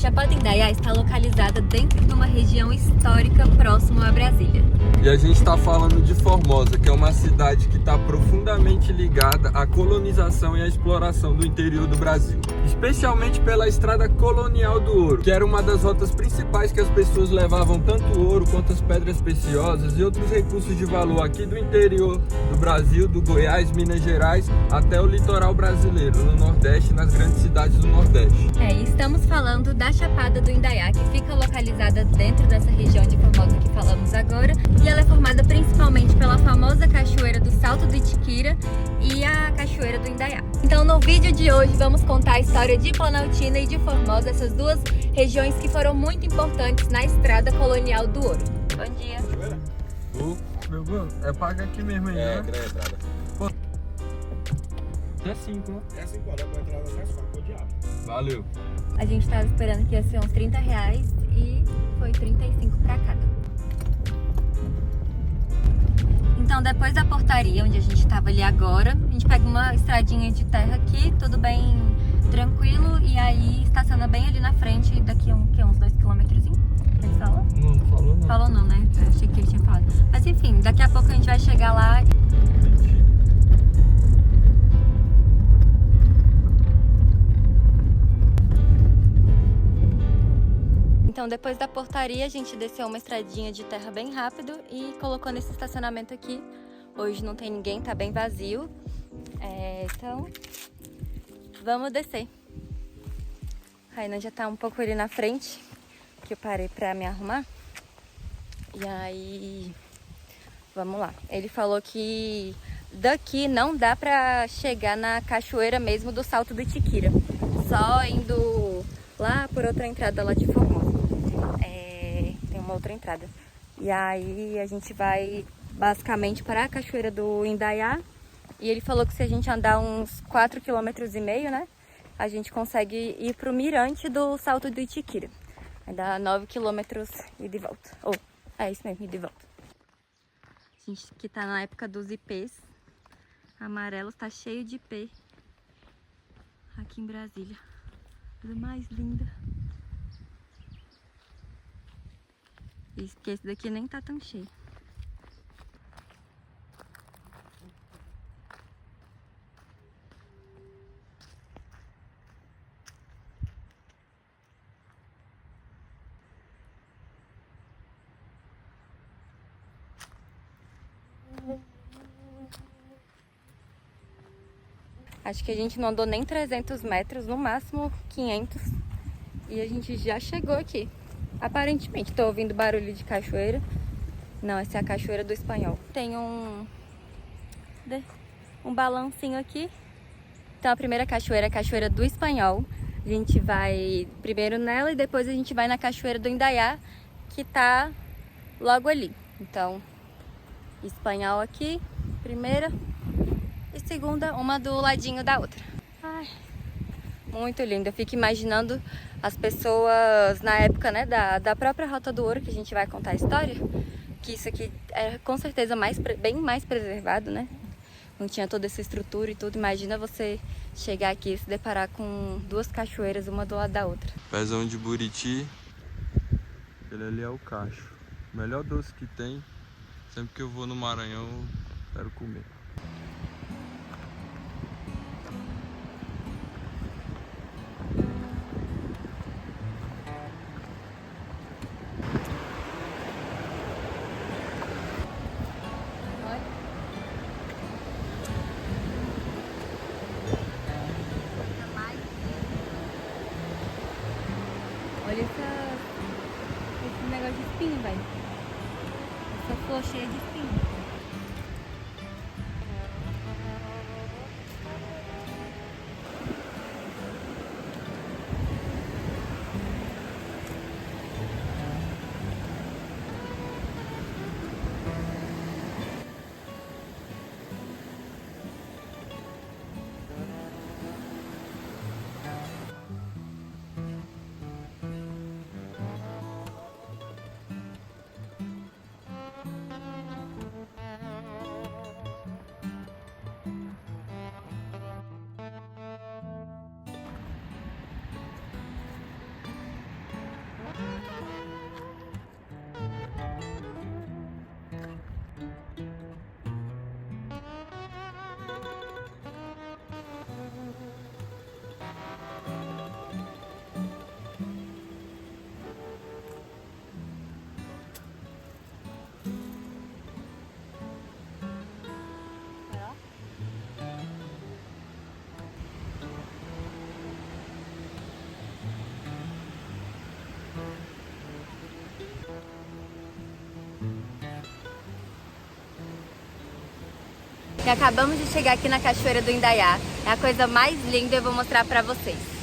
Chapada do Indaiá está localizada dentro de uma região histórica próximo a Brasília. E a gente está falando de Formosa, que é uma cidade que está profundamente ligada à colonização e à exploração do interior do Brasil. Especialmente pela Estrada Colonial do Ouro, que era uma das rotas principais que as pessoas levavam tanto ouro quanto as pedras preciosas e outros recursos de valor aqui do interior do Brasil, do Goiás, Minas Gerais, até o litoral brasileiro, no Nordeste, nas grandes cidades do Nordeste. Estamos falando da Chapada do Indaiá, que fica localizada dentro dessa região de Formosa que falamos agora, e ela é formada principalmente pela famosa Cachoeira do Salto do Itiquira e a Cachoeira do Indaiá. Então no vídeo de hoje vamos contar a história de Planaltina e de Formosa, essas duas regiões que foram muito importantes na Estrada Colonial do Ouro. Bom dia! Meu mano, é paga aqui mesmo aí, né? É entrada. É 5, né? É 5 horas pra entrada mais fácil, diabo. Valeu. A gente estava esperando que ia ser uns R$30 e foi 35 para cada. Então depois da portaria, onde a gente estava ali agora, a gente pega uma estradinha de terra aqui, tudo bem tranquilo, e aí estaciona bem ali na frente, daqui uns 2 quilômetrozinhos. Ele falou? Não falou não. Falou não, né? Eu achei que ele tinha falado. Mas enfim, daqui a pouco a gente vai chegar lá. Então depois da portaria a gente desceu uma estradinha de terra bem rápido e colocou nesse estacionamento aqui. Hoje não tem ninguém, tá bem vazio. Então vamos descer. A Rainan já tá um pouco ali na frente, que eu parei pra me arrumar. E aí vamos lá. Ele falou que daqui não dá pra chegar na cachoeira mesmo do Salto do Itiquira, só indo lá por outra entrada lá de Formosa. Tem uma outra entrada. E aí a gente vai basicamente para a Cachoeira do Indaiá. E ele falou que se a gente andar uns 4,5 km, né, a gente consegue ir pro mirante do Salto do Itiquira. Vai dar 9 km e de volta. É isso mesmo, e de volta. A gente que tá na época dos ipês amarelos, tá cheio de ipê aqui em Brasília. Coisa mais linda. Esse daqui nem tá tão cheio. Acho que a gente não andou nem 300 metros, no máximo 500. E a gente já chegou aqui. Aparentemente, tô ouvindo barulho de cachoeira. Não, essa é a Cachoeira do Espanhol. Tem um balancinho aqui. Então a primeira cachoeira é a Cachoeira do Espanhol. A gente vai primeiro nela e depois a gente vai na Cachoeira do Indaiá, que tá logo ali. Então, Espanhol aqui, primeira. E segunda, uma do ladinho da outra. Ai, muito lindo. Eu fico imaginando as pessoas na época, né, da própria Rota do Ouro, que a gente vai contar a história, que isso aqui é com certeza bem mais preservado, né? Não tinha toda essa estrutura e tudo. Imagina você chegar aqui e se deparar com duas cachoeiras, uma do lado da outra. Pezão de Buriti. Ele ali é o cacho. O melhor doce que tem. Sempre que eu vou no Maranhão, eu quero comer. Olha esse negócio de espinho, velho. Essa flor cheia de espinho. que acabamos de chegar aqui na Cachoeira do Indaiá. É a coisa mais linda e eu vou mostrar pra vocês.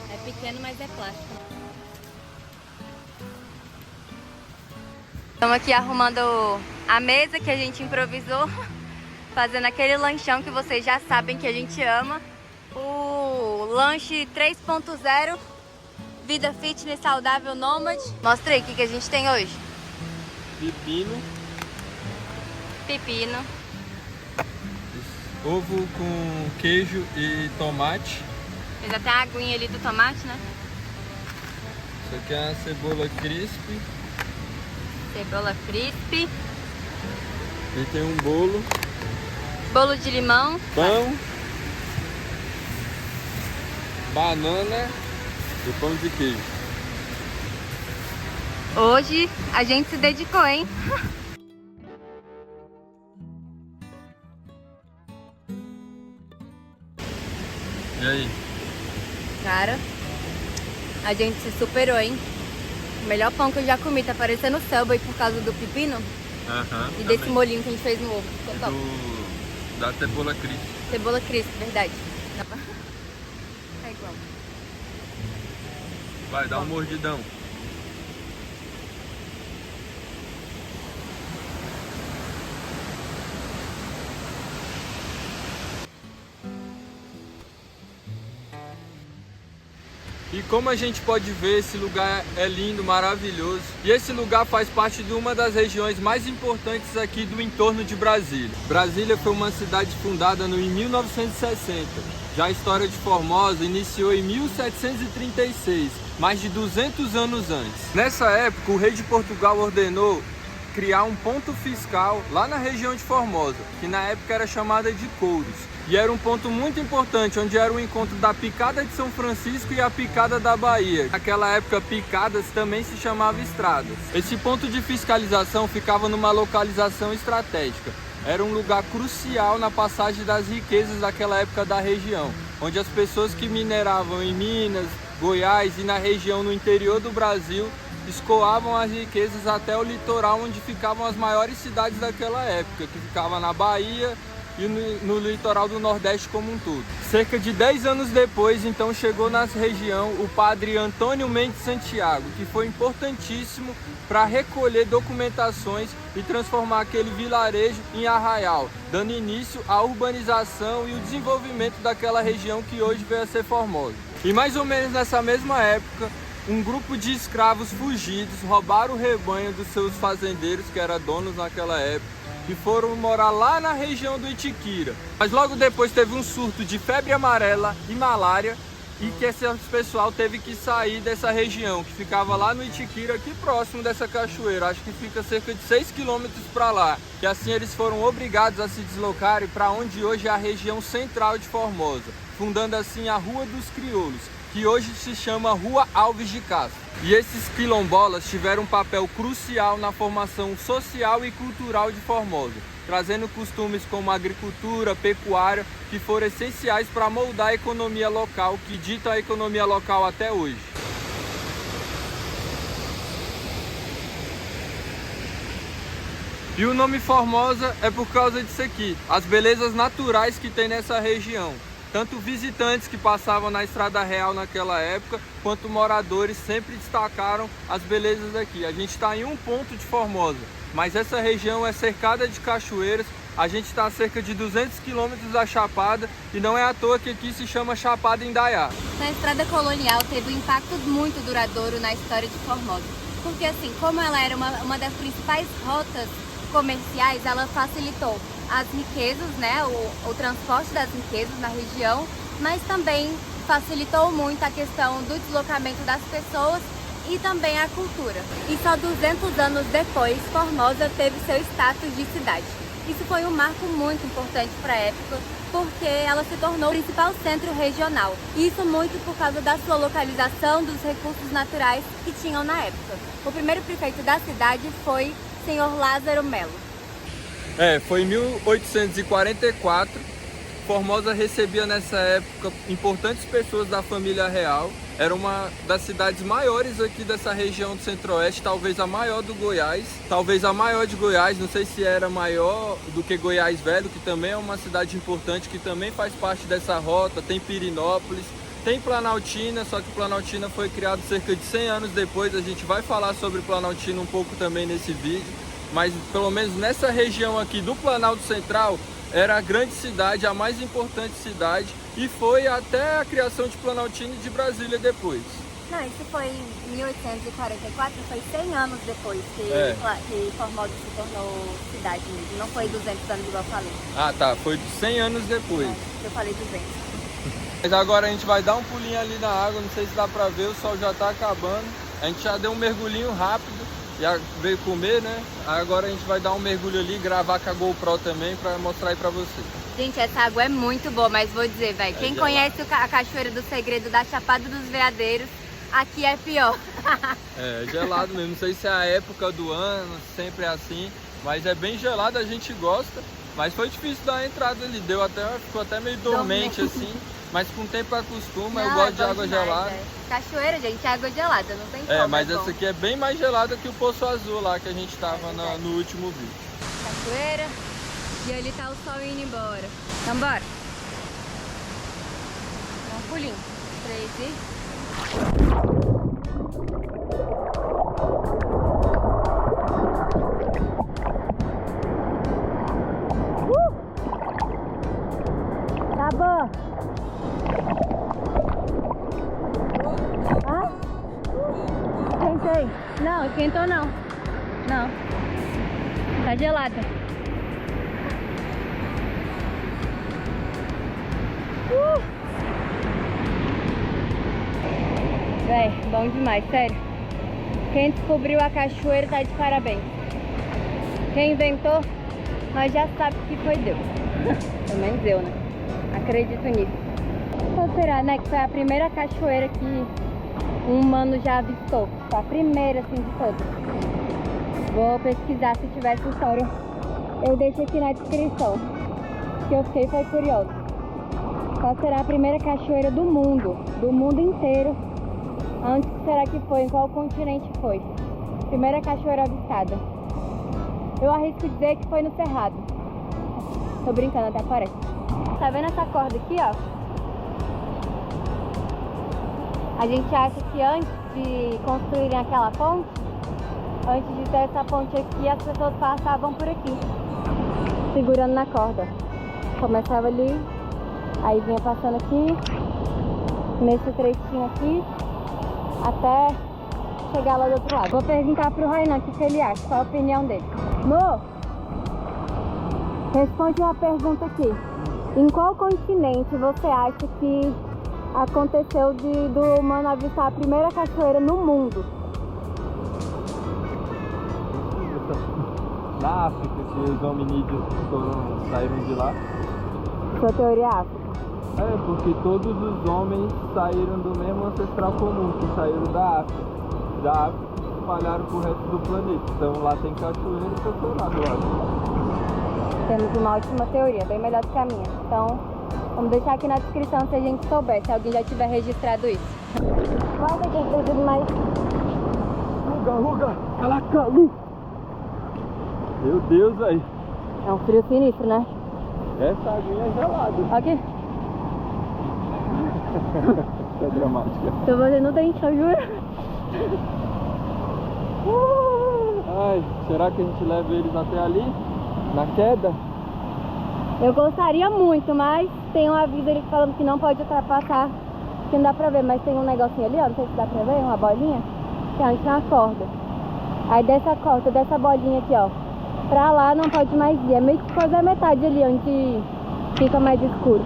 É pequeno, mas é plástico. Estamos aqui arrumando a mesa que a gente improvisou, fazendo aquele lanchão que vocês já sabem que a gente ama. O lanche 3.0, vida fitness saudável nômade. Mostra aí o que a gente tem hoje. Pepino. Ovo com queijo e tomate. Fez até a aguinha ali do tomate, né? Isso aqui é uma cebola crisp. Cebola crisp. E tem um bolo. Bolo de limão. Pão. Banana e pão de queijo. Hoje a gente se dedicou, hein? E aí? Cara, a gente se superou, hein? O melhor pão que eu já comi, tá parecendo Subway por causa do pepino e desse molhinho que a gente fez no ovo. Ficou top. Da cebola crisp. Cebola crisp, verdade. É igual. Vai, dá um mordidão. E como a gente pode ver, esse lugar é lindo, maravilhoso. E esse lugar faz parte de uma das regiões mais importantes aqui do entorno de Brasília. Brasília foi uma cidade fundada em 1960. Já a história de Formosa iniciou em 1736, mais de 200 anos antes. Nessa época, o rei de Portugal ordenou criar um ponto fiscal lá na região de Formosa, que na época era chamada de Couros. E era um ponto muito importante, onde era o encontro da Picada de São Francisco e a Picada da Bahia. Naquela época, picadas também se chamava estradas. Esse ponto de fiscalização ficava numa localização estratégica. Era um lugar crucial na passagem das riquezas daquela época da região, onde as pessoas que mineravam em Minas, Goiás e na região no interior do Brasil escoavam as riquezas até o litoral, onde ficavam as maiores cidades daquela época, que ficava na Bahia e no litoral do Nordeste como um todo. Cerca de 10 anos depois, então, chegou na região o padre Antônio Mendes Santiago, que foi importantíssimo para recolher documentações e transformar aquele vilarejo em arraial, dando início à urbanização e o desenvolvimento daquela região que hoje veio a ser Formosa. E mais ou menos nessa mesma época, um grupo de escravos fugidos roubaram o rebanho dos seus fazendeiros, que eram donos naquela época, e foram morar lá na região do Itiquira. Mas logo depois teve um surto de febre amarela e malária, e que esse pessoal teve que sair dessa região, que ficava lá no Itiquira, aqui próximo dessa cachoeira. Acho que fica cerca de 6 quilômetros para lá. E assim eles foram obrigados a se deslocarem para onde hoje é a região central de Formosa, fundando assim a Rua dos Crioulos, que hoje se chama Rua Alves de Castro. E esses quilombolas tiveram um papel crucial na formação social e cultural de Formosa, trazendo costumes como agricultura, pecuária, que foram essenciais para moldar a economia local, que dita a economia local até hoje. E o nome Formosa é por causa disso aqui, as belezas naturais que tem nessa região. Tanto visitantes que passavam na Estrada Real naquela época, quanto moradores sempre destacaram as belezas aqui. A gente está em um ponto de Formosa, mas essa região é cercada de cachoeiras. A gente está a cerca de 200 quilômetros da Chapada e não é à toa que aqui se chama Chapada Indaiá. A Estrada Colonial teve um impacto muito duradouro na história de Formosa, porque assim, como ela era uma das principais rotas comerciais, ela facilitou as riquezas, né, o transporte das riquezas na região, mas também facilitou muito a questão do deslocamento das pessoas e também a cultura. E só 200 anos depois, Formosa teve seu status de cidade. Isso foi um marco muito importante para a época, porque ela se tornou o principal centro regional. Isso muito por causa da sua localização, dos recursos naturais que tinham na época. O primeiro prefeito da cidade foi senhor Lázaro Melo. Foi em 1844. Formosa recebia nessa época importantes pessoas da família real. Era uma das cidades maiores aqui dessa região do Centro-Oeste, talvez a maior do Goiás, talvez a maior de Goiás, não sei se era maior do que Goiás Velho, que também é uma cidade importante, que também faz parte dessa rota. Tem Pirinópolis, tem Planaltina, só que Planaltina foi criado cerca de 100 anos depois. A gente vai falar sobre Planaltina um pouco também nesse vídeo, mas pelo menos nessa região aqui do Planalto Central, era a grande cidade, a mais importante cidade, e foi até a criação de Planaltina e de Brasília depois. Não, isso foi em 1844, foi 100 anos depois que Formosa se tornou cidade mesmo. Não foi 200 anos igual eu falei. Ah tá, foi 100 anos depois. Eu falei 200. Mas agora a gente vai dar um pulinho ali na água, não sei se dá pra ver, o sol já tá acabando. A gente já deu um mergulhinho rápido, já veio comer, né? Agora a gente vai dar um mergulho ali, gravar com a GoPro também pra mostrar aí pra vocês. Gente, essa água é muito boa, mas vou dizer, velho, quem conhece a Cachoeira do Segredo da Chapada dos Veadeiros, aqui é pior. É gelado mesmo, não sei se é a época do ano, sempre é assim, mas é bem gelado, a gente gosta. Mas foi difícil dar a entrada ali, ficou até meio dormente assim, mas com o tempo acostuma, eu gosto de água gelada. Cachoeira, gente, é água gelada, não tem como. Mas essa aqui é bem mais gelada que o Poço Azul lá que a gente tava no último vídeo. Cachoeira, e ali tá o sol indo embora. Então bora. Dá um pulinho. 3 e... Acabou! Ah? Esquentei. Não, esquentou não. Não. Tá gelada. Véi, bom demais, sério. Quem descobriu a cachoeira tá de parabéns. Quem inventou, nós já sabemos que foi Deus. Pelo menos eu, né? Acredito nisso. Ou será, né, que foi a primeira cachoeira que um humano já avistou? Foi a primeira, assim, de todas. Vou pesquisar se tiver essa história. Eu deixo aqui na descrição, que eu fiquei foi curiosa. Qual será a primeira cachoeira do mundo inteiro? Onde será que foi? Em qual continente foi? Primeira cachoeira avistada. Eu arrisco dizer que foi no Cerrado. Tô brincando, até parece. Tá vendo essa corda aqui, ó? A gente acha que antes de construírem aquela ponte, antes de ter essa ponte aqui, as pessoas passavam por aqui, segurando na corda. Começava ali, aí vinha passando aqui, nesse trechinho aqui, até chegar lá do outro lado. Vou perguntar pro Rainan o que ele acha, qual a opinião dele. Mo, responde uma pergunta aqui. Em qual continente você acha que aconteceu do humano avistar a primeira cachoeira no mundo? Na África, que os hominídeos saíram de lá. Sua teoria é África. Porque todos os homens saíram do mesmo ancestral comum, que saíram da África. Da África e se espalharam pro resto do planeta. Então lá tem cachoeira e foi lá do lado. Temos uma ótima teoria, bem melhor do que a minha. Então, vamos deixar aqui na descrição se a gente souber, se alguém já tiver registrado isso. Vai, gente, tem tudo mais. Ruga, ela caiu. Meu Deus, velho. É um frio sinistro, né? Essa aguinha é gelada. Aqui. Isso é dramática. Tô fazendo dente, eu juro. Ai, será que a gente leva eles até ali? Na queda? Eu gostaria muito, mas tem um aviso ali falando que não pode ultrapassar, que não dá pra ver, mas tem um negocinho ali, ó, não sei se dá pra ver, uma bolinha, que é onde tem uma corda. Aí dessa corda, dessa bolinha aqui, ó, pra lá não pode mais ir, é meio que quase a metade ali, onde fica mais escuro.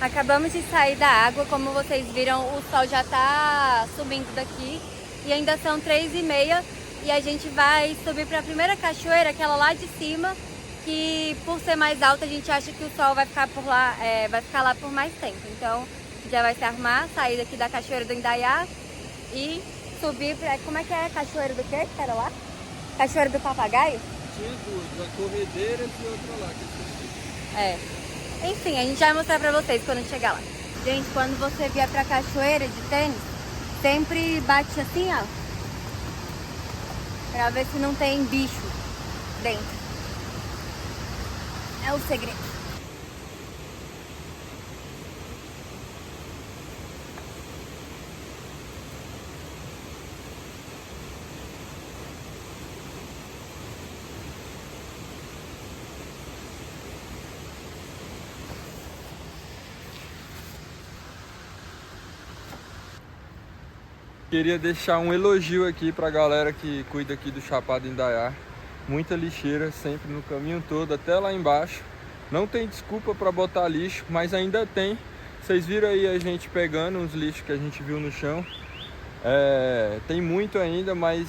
Acabamos de sair da água, como vocês viram, o sol já tá subindo daqui, e ainda são 3h30, e a gente vai subir pra primeira cachoeira, aquela lá de cima, que que por ser mais alta a gente acha que o sol vai ficar por lá, vai ficar lá por mais tempo. Então já vai se arrumar, sair daqui da Cachoeira do Indaiá e subir pra... Como é que é? Cachoeira do quê? Espera lá. Cachoeira do Papagaio? Tinha duas, a Corredeira e outra lá. Enfim, a gente vai mostrar pra vocês quando chegar lá. Gente, quando você vier pra cachoeira de tênis, sempre bate assim, ó. Pra ver se não tem bicho dentro. É o segredo. Queria deixar um elogio aqui pra galera que cuida aqui do Chapada Indaiá. Muita lixeira sempre no caminho todo, até lá embaixo. Não tem desculpa para botar lixo, mas ainda tem. Vocês viram aí a gente pegando uns lixos que a gente viu no chão. Tem muito ainda, mas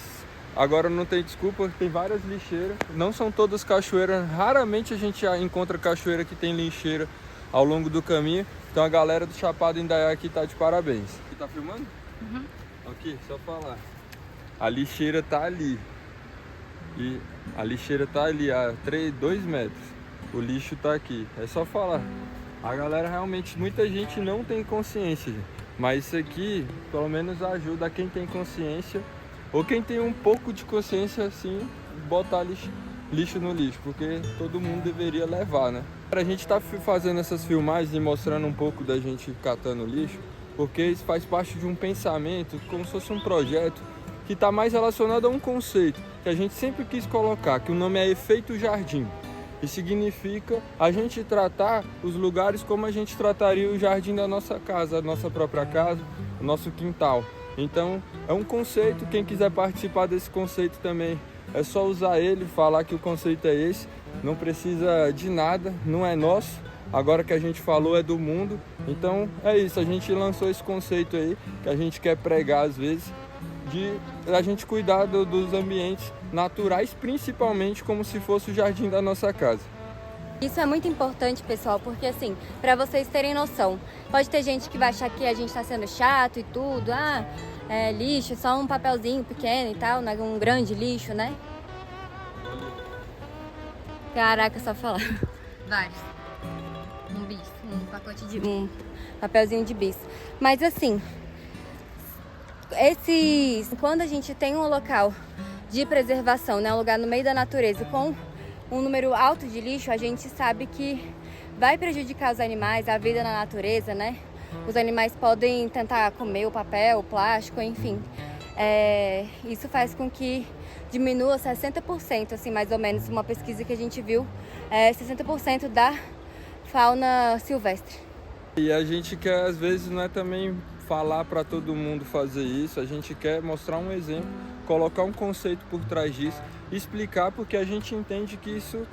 agora não tem desculpa, tem várias lixeiras. Não são todas cachoeiras, raramente a gente encontra cachoeira que tem lixeira ao longo do caminho. Então a galera do Chapada Indaiá aqui tá de parabéns. Tá filmando? Uhum. Aqui, só falar. A lixeira tá ali. E a lixeira tá ali a 2 metros. O lixo tá aqui. É só falar. A galera realmente, muita gente não tem consciência. Mas isso aqui, pelo menos ajuda quem tem consciência. Ou quem tem um pouco de consciência, assim, botar lixo no lixo. Porque todo mundo deveria levar, né? A gente tá fazendo essas filmagens e mostrando um pouco da gente catando lixo. Porque isso faz parte de um pensamento, como se fosse um projeto, que está mais relacionado a um conceito que a gente sempre quis colocar, que o nome é efeito jardim. E significa a gente tratar os lugares como a gente trataria o jardim da nossa casa, a nossa própria casa, o nosso quintal. Então é um conceito, quem quiser participar desse conceito também é só usar ele, falar que o conceito é esse, não precisa de nada, não é nosso. Agora que a gente falou é do mundo, então é isso, a gente lançou esse conceito aí, que a gente quer pregar às vezes, de a gente cuidar dos ambientes naturais, principalmente como se fosse o jardim da nossa casa. Isso é muito importante, pessoal, porque assim, pra vocês terem noção, pode ter gente que vai achar que a gente tá sendo chato e tudo, lixo, só um papelzinho pequeno e tal, não é um grande lixo, né? Caraca, só falar. Vários. Um pacote de um papelzinho de bis. Mas assim, quando a gente tem um local de preservação, né, um lugar no meio da natureza com um número alto de lixo, a gente sabe que vai prejudicar os animais, a vida na natureza, né? Os animais podem tentar comer o papel, o plástico, enfim. Isso faz com que diminua 60%, assim, mais ou menos, uma pesquisa que a gente viu, 60% da fauna silvestre. E a gente quer, às vezes, não é também falar para todo mundo fazer isso, a gente quer mostrar um exemplo, colocar um conceito por trás disso, explicar, porque a gente entende que isso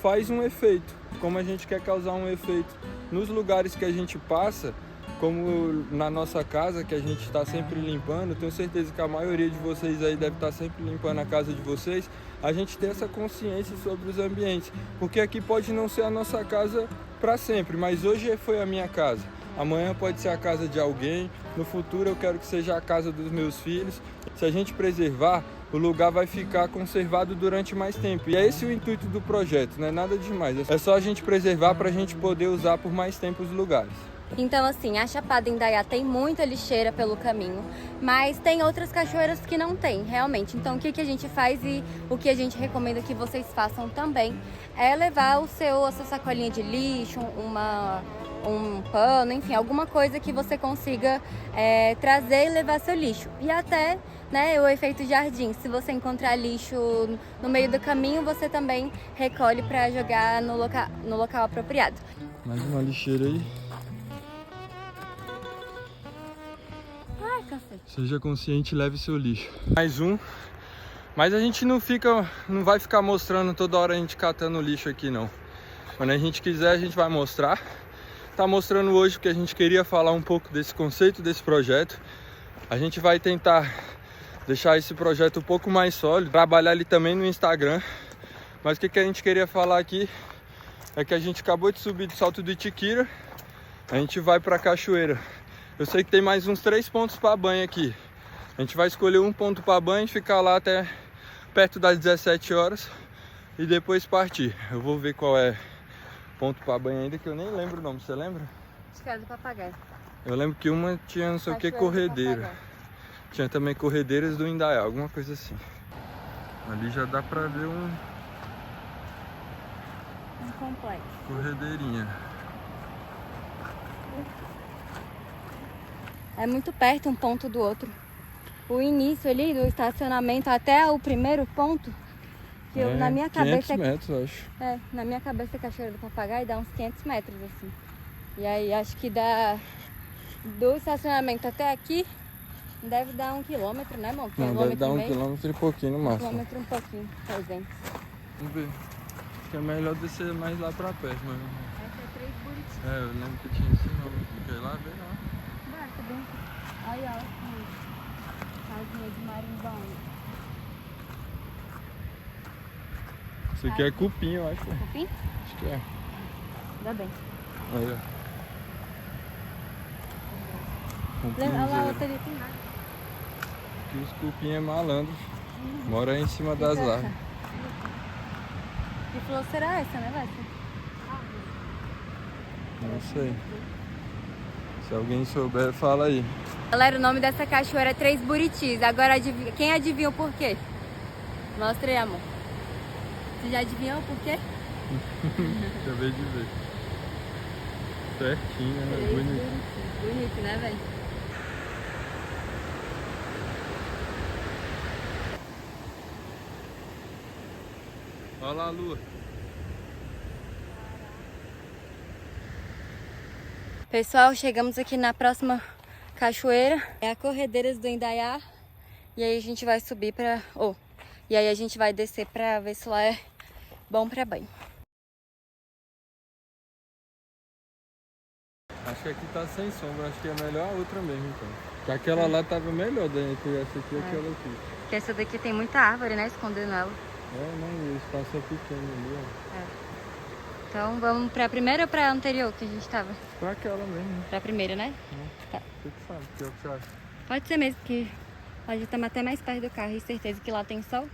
faz um efeito, como a gente quer causar um efeito nos lugares que a gente passa, como na nossa casa, que a gente está sempre limpando. Tenho certeza que a maioria de vocês aí deve estar sempre limpando a casa de vocês. A gente tem essa consciência sobre os ambientes, porque aqui pode não ser a nossa casa para sempre, mas hoje foi a minha casa. Amanhã pode ser a casa de alguém, no futuro eu quero que seja a casa dos meus filhos. Se a gente preservar, o lugar vai ficar conservado durante mais tempo. E é esse o intuito do projeto, não é nada demais. É só a gente preservar para a gente poder usar por mais tempo os lugares. Então assim, a Chapada Indaiá tem muita lixeira pelo caminho, mas tem outras cachoeiras que não tem, realmente. Então o que a gente faz e o que a gente recomenda que vocês façam também é levar a sua sacolinha de lixo, um pano, enfim, alguma coisa que você consiga trazer e levar seu lixo. E até, né, o efeito jardim, se você encontrar lixo no meio do caminho, você também recolhe para jogar no local apropriado. Mais uma lixeira aí. Ai, cacete. Seja consciente, leve seu lixo. Mais um. Mas a gente não vai ficar mostrando toda hora a gente catando lixo aqui, não. Quando a gente quiser, a gente vai mostrar. Tá mostrando hoje porque a gente queria falar um pouco desse conceito, desse projeto. A gente vai tentar deixar esse projeto um pouco mais sólido, trabalhar ele também no Instagram, Mas o que a gente queria falar aqui é que a gente acabou de subir do Salto do Itiquira. A gente vai pra cachoeira. Eu sei que tem mais uns 3 pontos para banho aqui. A gente vai escolher um ponto para banho, ficar lá até perto das 17 horas e depois partir. Eu vou ver qual é o ponto para banho ainda, que eu nem lembro o nome. Você lembra? Acho que era do papagaio. Eu lembro que uma tinha não sei o que, Cachoeira do corredeira. Papagaio. Tinha também corredeiras do Indaiá, alguma coisa assim. Ali já dá pra ver um Complexo. corredeirinha. É muito perto um ponto do outro. O início ali do estacionamento até o primeiro ponto, que eu, na minha 500 cabeça... metros, eu acho. na minha cabeça a Cachoeira do Papagaio dá uns 500 metros, assim. E aí acho que dá... Do estacionamento até aqui, deve dar 1 quilômetro, né, irmão? Não, deve dar 1 quilômetro e pouquinho no 1 máximo. quilômetro e um pouquinho, 300. Vamos ver. Acho que é melhor descer mais lá pra perto, mas... Essa é 3 Buritis. eu lembro que tinha esse nome. Quer ir lá ver lá? Barco dentro. Olha, ó. Casinha de marimbão. Isso aqui é cupim, eu acho. Cupim? Acho que é. Ainda bem. Olha. Olha lá, Cupinzeiro. outra ali tem nada. Aqui os cupim é malandro. Mora aí em cima das árvores. Que flor será essa, né, Lessa? Não sei. Se alguém souber, fala aí. Galera, o nome dessa cachoeira é 3 Buritis. Agora, quem adivinha o porquê? Mostra aí, amor. Você já adivinhou o porquê? Acabei de ver. Certinho, né? 3 Bonito. Buritis. Bonito, né, velho? Olha lá a lua. Pessoal, chegamos aqui na próxima cachoeira. É a Corredeiras do Indaiá. E aí a gente vai subir pra... e aí a gente vai descer pra ver se lá é bom pra banho. Acho que aqui tá sem sombra. Acho que é melhor a outra mesmo, então. Porque aquela lá tava melhor entre essa aqui e aquela aqui. Porque essa daqui tem muita árvore, né? Escondendo ela. Não, e o espaço é pequeno ali, ó. Então vamos pra primeira ou pra anterior que a gente tava? Pra aquela mesmo. Pra primeira, né? Tá. Você que sabe, que é o que você acha? Pode ser mesmo, porque pode estar até mais perto do carro e certeza que lá tem sol.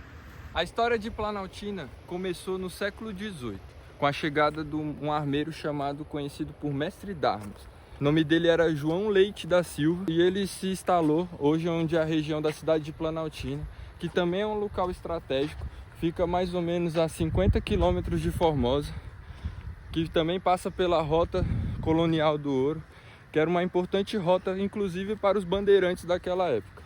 A história de Planaltina começou no século XVIII, com a chegada de um armeiro conhecido por Mestre d'Armas. O nome dele era João Leite da Silva e ele se instalou hoje onde é a região da cidade de Planaltina, que também é um local estratégico, fica mais ou menos a 50 quilômetros de Formosa, que também passa pela Rota Colonial do Ouro, que era uma importante rota, inclusive para os bandeirantes daquela época.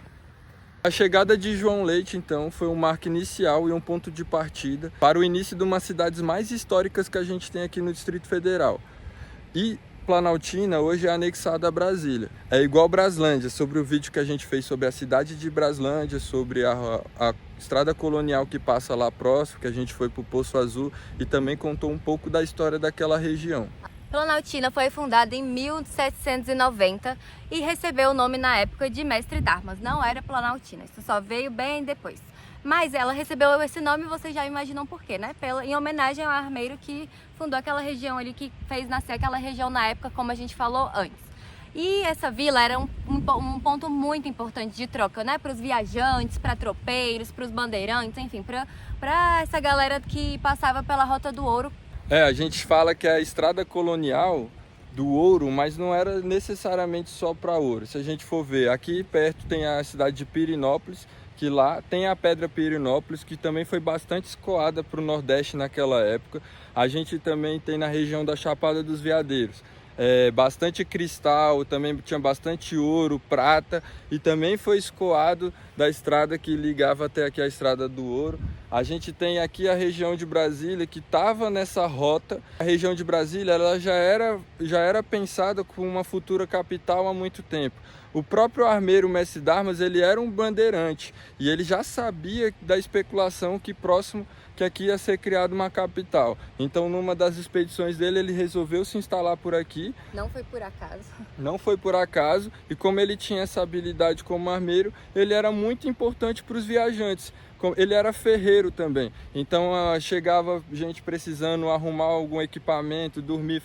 A chegada de João Leite, então, foi um marco inicial e um ponto de partida para o início de uma das cidades mais históricas que a gente tem aqui no Distrito Federal. E Planaltina hoje é anexada a Brasília. É igual Braslândia, sobre o vídeo que a gente fez sobre a cidade de Braslândia, sobre a estrada colonial que passa lá próximo, que a gente foi para o Poço Azul e também contou um pouco da história daquela região. Planaltina foi fundada em 1790 e recebeu o nome na época de Mestre d'Armas. Não era Planaltina, isso só veio bem depois. Mas ela recebeu esse nome, vocês já imaginam por quê, né? Em homenagem ao armeiro que fundou aquela região ali, que fez nascer aquela região na época, como a gente falou antes. E essa vila era um ponto muito importante de troca, né? Para os viajantes, para tropeiros, para os bandeirantes, enfim, para essa galera que passava pela Rota do Ouro. A gente fala que é a estrada colonial do ouro, mas não era necessariamente só para ouro. Se a gente for ver, aqui perto tem a cidade de Pirenópolis, que lá tem a Pedra Pirenópolis, que também foi bastante escoada para o Nordeste naquela época. A gente também tem na região da Chapada dos Veadeiros. Bastante cristal, também tinha bastante ouro, prata, e também foi escoado da estrada que ligava até aqui a Estrada do Ouro. A gente tem aqui a região de Brasília, que estava nessa rota. A região de Brasília ela já era pensada como uma futura capital há muito tempo. O próprio armeiro Mestre d'Armas, ele era um bandeirante, e ele já sabia da especulação que que aqui ia ser criada uma capital. Então, numa das expedições dele, ele resolveu se instalar por aqui. Não foi por acaso. Não foi por acaso, e como ele tinha essa habilidade como armeiro, ele era muito importante para os viajantes. Ele era ferreiro também, então chegava gente precisando arrumar algum equipamento, dormir,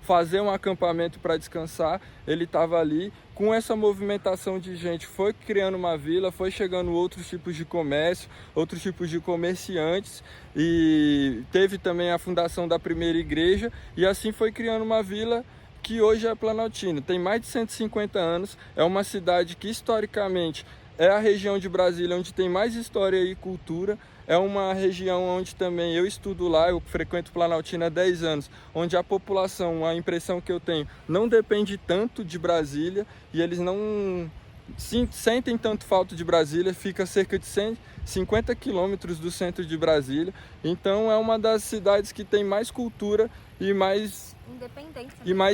fazer um acampamento para descansar, ele estava ali. Com essa movimentação de gente, foi criando uma vila, foi chegando outros tipos de comércio, outros tipos de comerciantes, e teve também a fundação da primeira igreja, e assim foi criando uma vila que hoje é Planaltina. Tem mais de 150 anos, é uma cidade que historicamente é a região de Brasília onde tem mais história e cultura. É uma região onde também eu estudo lá, eu frequento Planaltina há 10 anos, onde a população, a impressão que eu tenho, não depende tanto de Brasília, e eles não sentem tanto falta de Brasília, fica cerca de 150 quilômetros do centro de Brasília. Então é uma das cidades que tem mais cultura e mais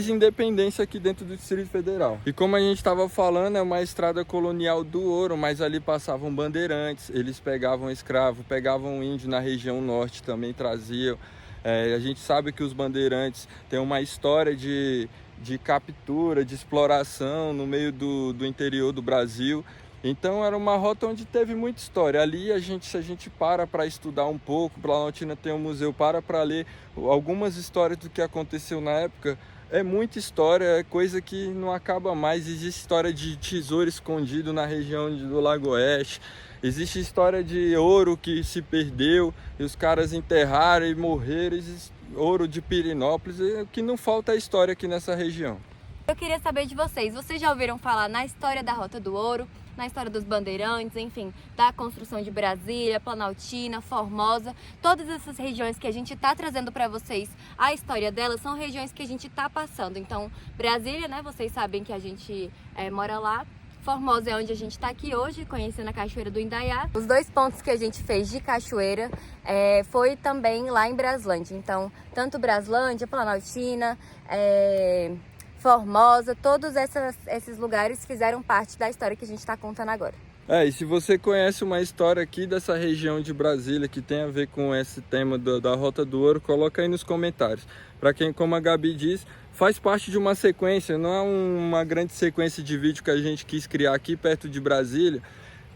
independência aqui dentro do Distrito Federal. E como a gente estava falando, é uma estrada colonial do ouro, mas ali passavam bandeirantes, eles pegavam escravo, pegavam índio na região norte, também traziam. A gente sabe que os bandeirantes têm uma história de captura, de exploração no meio do interior do Brasil. Então era uma rota onde teve muita história. Ali se a gente para estudar um pouco, Planaltina tem um museu, para ler algumas histórias do que aconteceu na época. É muita história, é coisa que não acaba mais. Existe história de tesouro escondido na região do Lago Oeste. Existe história de ouro que se perdeu e os caras enterraram e morreram. Existe ouro de Pirinópolis. O que não falta é história aqui nessa região. Eu queria saber de vocês. Vocês já ouviram falar na história da Rota do Ouro, na história dos bandeirantes, enfim, da construção de Brasília, Planaltina, Formosa, todas essas regiões que a gente está trazendo para vocês, a história delas são regiões que a gente está passando. Então, Brasília, né, vocês sabem que a gente mora lá. Formosa é onde a gente está aqui hoje, conhecendo a Cachoeira do Indaiá. Os 2 pontos que a gente fez de cachoeira foi também lá em Braslândia. Então, tanto Braslândia, Planaltina, Formosa, todos esses lugares fizeram parte da história que a gente está contando agora. E se você conhece uma história aqui dessa região de Brasília que tem a ver com esse tema da Rota do Ouro, coloca aí nos comentários. Para quem, como a Gabi diz, faz parte de uma sequência, não é uma grande sequência de vídeo que a gente quis criar aqui perto de Brasília,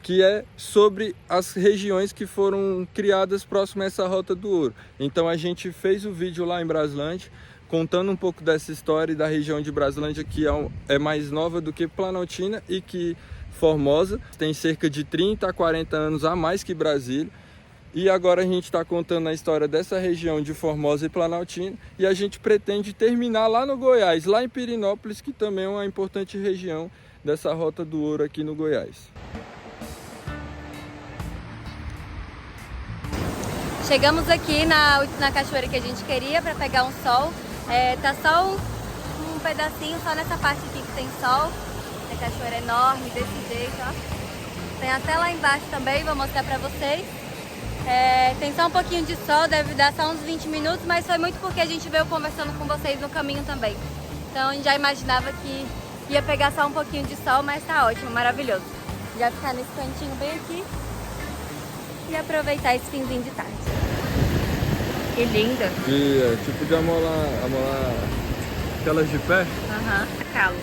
que é sobre as regiões que foram criadas próximo a essa Rota do Ouro. Então a gente fez o vídeo lá em Braslândia, contando um pouco dessa história da região de Braslândia, que é mais nova do que Planaltina e que Formosa tem cerca de 30 a 40 anos a mais que Brasília. E agora a gente está contando a história dessa região de Formosa e Planaltina, e a gente pretende terminar lá no Goiás, lá em Pirinópolis, que também é uma importante região dessa Rota do Ouro aqui no Goiás. Chegamos aqui na cachoeira que a gente queria para pegar um sol. Tá só um pedacinho, só nessa parte aqui que tem sol. A cachoeira é enorme, desse jeito, ó. Tem até lá embaixo também, vou mostrar pra vocês. Tem só um pouquinho de sol, deve dar só uns 20 minutos, mas foi muito porque a gente veio conversando com vocês no caminho também. Então a gente já imaginava que ia pegar só um pouquinho de sol, mas tá ótimo, maravilhoso. Já ficar nesse cantinho bem aqui e aproveitar esse finzinho de tarde. Que linda! Tipo de amolar aquelas de pé? Aham, calo.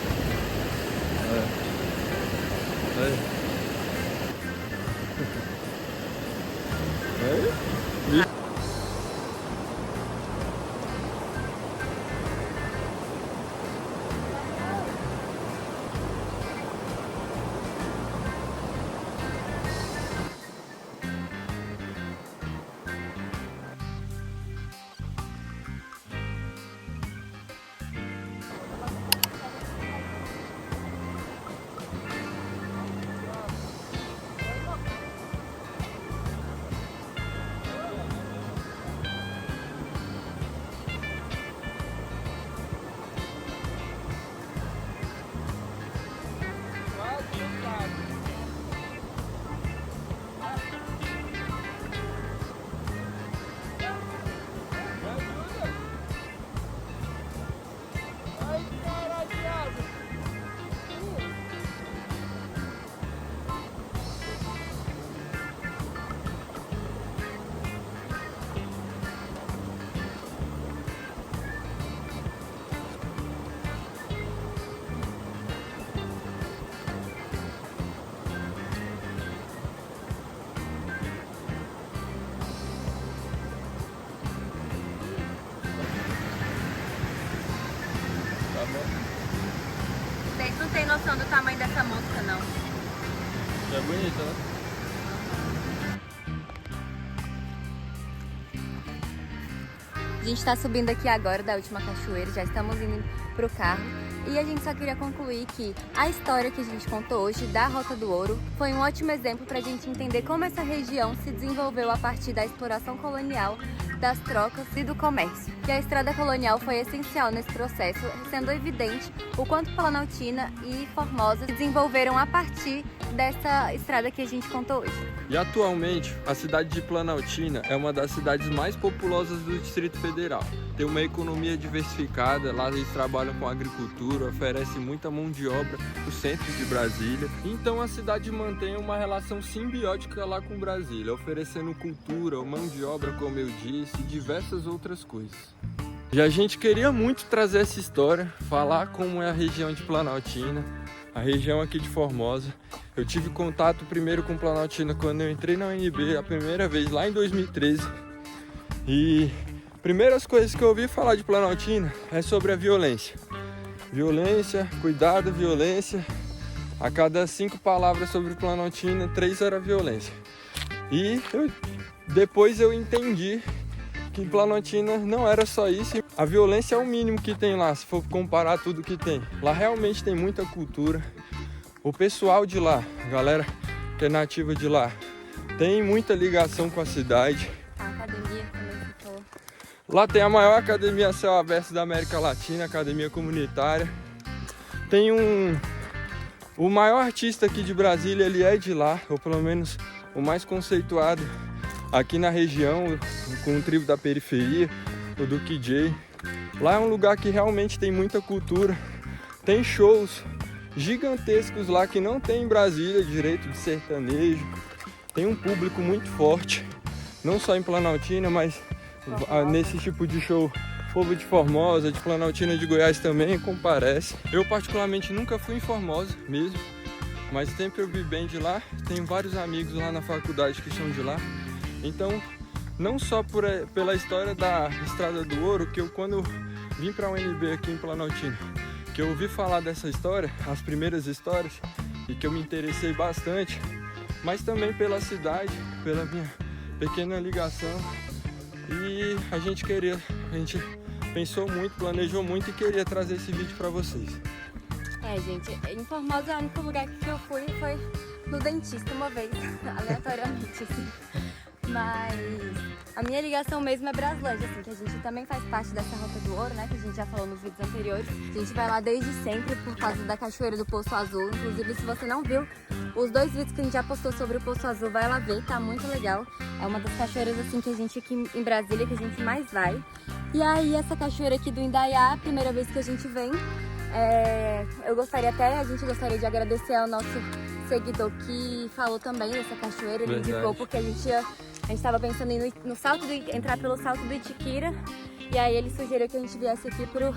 noção do tamanho dessa mosca, não. É bonita, né? A gente está subindo aqui agora da última cachoeira, já estamos indo pro carro. E a gente só queria concluir que a história que a gente contou hoje da Rota do Ouro foi um ótimo exemplo para a gente entender como essa região se desenvolveu a partir da exploração colonial, das trocas e do comércio. E a estrada colonial foi essencial nesse processo, sendo evidente o quanto Planaltina e Formosa se desenvolveram a partir dessa estrada que a gente contou hoje. E atualmente, a cidade de Planaltina é uma das cidades mais populosas do Distrito Federal. Tem uma economia diversificada, lá eles trabalham com agricultura, oferecem muita mão de obra no centro de Brasília. Então a cidade mantém uma relação simbiótica lá com Brasília, oferecendo cultura, mão de obra, como eu disse, e diversas outras coisas. E a gente queria muito trazer essa história, falar como é a região de Planaltina, a região aqui de Formosa. Eu tive contato primeiro com Planaltina quando eu entrei na UNB a primeira vez, lá em 2013. E primeiras coisas que eu ouvi falar de Planaltina é sobre a violência. Violência, cuidado, violência. A cada 5 palavras sobre Planaltina, 3 era violência. E depois eu entendi que em Planaltina não era só isso. A violência é o mínimo que tem lá, se for comparar tudo que tem. Lá realmente tem muita cultura. O pessoal de lá, a galera que é nativa de lá, tem muita ligação com a cidade. A academia também ficou. Lá tem a maior academia a céu aberto da América Latina, academia comunitária. Tem o maior artista aqui de Brasília, ele é de lá, ou pelo menos o mais conceituado aqui na região, com o Tribo da Periferia, o Duque J. Lá é um lugar que realmente tem muita cultura, tem shows gigantescos lá que não tem em Brasília, direito de sertanejo. Tem um público muito forte, não só em Planaltina, mas nesse tipo de show. O povo de Formosa, de Planaltina, de Goiás também comparece. Eu particularmente nunca fui em Formosa mesmo, mas sempre eu vi bem de lá. Tenho vários amigos lá na faculdade que são de lá. Então, não só pela história da Estrada do Ouro, que eu quando vim para a UNB aqui em Planaltina, que eu ouvi falar dessa história, as primeiras histórias, e que eu me interessei bastante, mas também pela cidade, pela minha pequena ligação. E a gente pensou muito, planejou muito e queria trazer esse vídeo para vocês. Gente, em Formosa o único lugar que eu fui foi no dentista uma vez, aleatoriamente, assim. Mas a minha ligação mesmo é Braslândia, assim, que a gente também faz parte dessa Rota do Ouro, né? Que a gente já falou nos vídeos anteriores. A gente vai lá desde sempre por causa da Cachoeira do Poço Azul. Inclusive, se você não viu os 2 vídeos que a gente já postou sobre o Poço Azul, vai lá ver, tá muito legal. É uma das cachoeiras, assim, que a gente aqui em Brasília, que a gente mais vai. E aí, essa cachoeira aqui do Indaiá, a primeira vez que a gente vem, a gente gostaria de agradecer ao nosso seguidor que falou também dessa cachoeira. Ele indicou porque a gente estava pensando em entrar pelo salto do Itiquira. E aí ele sugeriu que a gente viesse aqui pro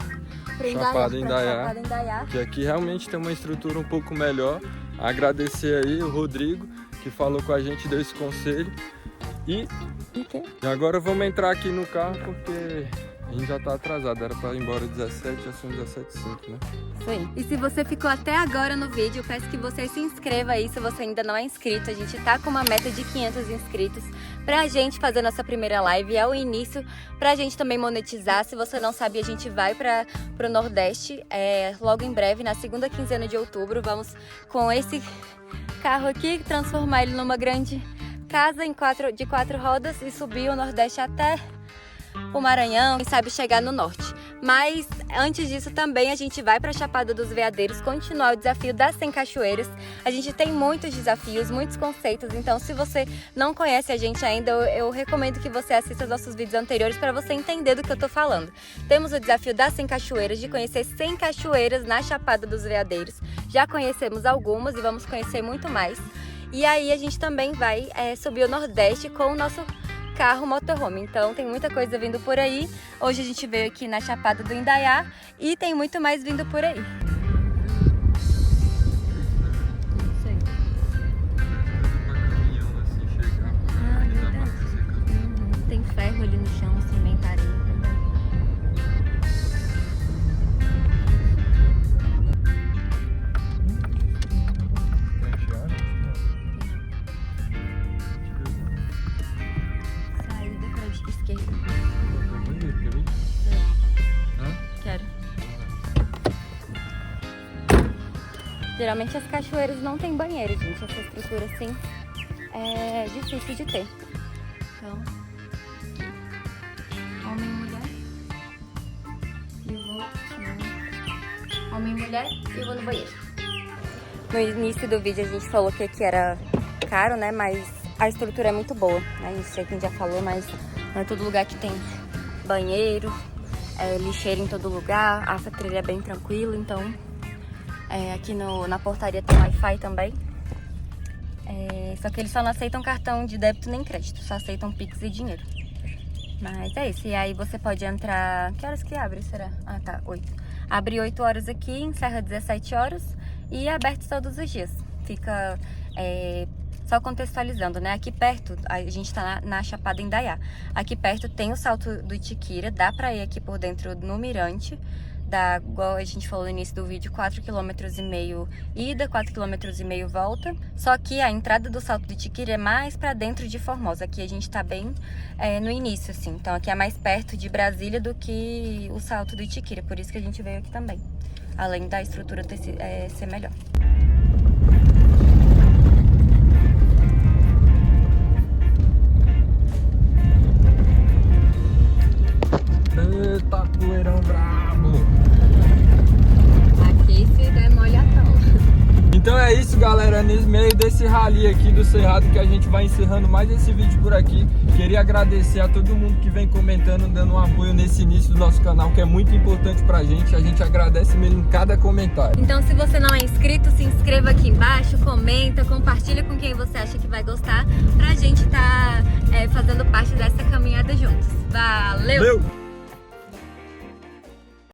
Chapada Indaiá. Que aqui realmente tem uma estrutura um pouco melhor. Agradecer aí o Rodrigo, que falou com a gente, deu esse conselho. E agora vamos entrar aqui no carro porque a gente já tá atrasado, era para ir embora 17, já são 17h05, né? Isso aí. E se você ficou até agora no vídeo, eu peço que você se inscreva aí se você ainda não é inscrito. A gente tá com uma meta de 500 inscritos pra gente fazer nossa primeira live. É o início pra gente também monetizar. Se você não sabe, a gente vai pro Nordeste logo em breve, na segunda quinzena de outubro. Vamos com esse carro aqui, transformar ele numa grande casa de 4 rodas e subir o Nordeste até o Maranhão, quem sabe chegar no norte. Mas antes disso também a gente vai para a Chapada dos Veadeiros continuar o desafio das 100 cachoeiras. A gente tem muitos desafios, muitos conceitos, então se você não conhece a gente ainda, eu recomendo que você assista os nossos vídeos anteriores para você entender do que eu tô falando. Temos o desafio das 100 cachoeiras, de conhecer 100 cachoeiras na Chapada dos Veadeiros. Já conhecemos algumas e vamos conhecer muito mais. E aí a gente também vai subir o Nordeste com o nosso carro motorhome. Então tem muita coisa vindo por aí. Hoje a gente veio aqui na Chapada do Indaiá e tem muito mais vindo por aí. Tem ferro ali no chão, cimentaria. Geralmente as cachoeiras não tem banheiro, gente. Essa estrutura assim é difícil de ter. Então, homem e mulher. E eu vou... Homem e mulher e eu vou no banheiro. No início do vídeo a gente falou que aqui era caro, né? Mas a estrutura é muito boa, né? Não sei quem já falou, mas não é todo lugar que tem banheiro, lixeira em todo lugar, a trilha é bem tranquila, então aqui na portaria tem Wi-Fi também. Só que eles só não aceitam cartão de débito nem crédito, só aceitam Pix e dinheiro. Mas é isso, e aí você pode entrar... Que horas que abre, será? Ah, tá, 8. Abre 8 horas aqui, encerra 17 horas e é aberto todos os dias. Fica... Só contextualizando, né? Aqui perto, a gente tá na Chapada Indaiá. Aqui perto tem o Salto do Itiquira, dá pra ir aqui por dentro no Mirante. Dá, igual a gente falou no início do vídeo, 4,5 km ida, 4,5 km volta. Só que a entrada do Salto do Itiquira é mais pra dentro de Formosa. Aqui a gente tá bem no início, assim. Então aqui é mais perto de Brasília do que o Salto do Itiquira. Por isso que a gente veio aqui também. Além da estrutura ser melhor. Eita, poeirão brabo! Aqui se der molhatão. Então é isso, galera, nesse meio desse rally aqui do Cerrado que a gente vai encerrando mais esse vídeo por aqui. Queria agradecer a todo mundo que vem comentando, dando um apoio nesse início do nosso canal, que é muito importante pra gente. A gente agradece mesmo cada comentário. Então se você não é inscrito, se inscreva aqui embaixo, comenta, compartilha com quem você acha que vai gostar, pra gente fazendo parte dessa caminhada juntos. Valeu! Valeu!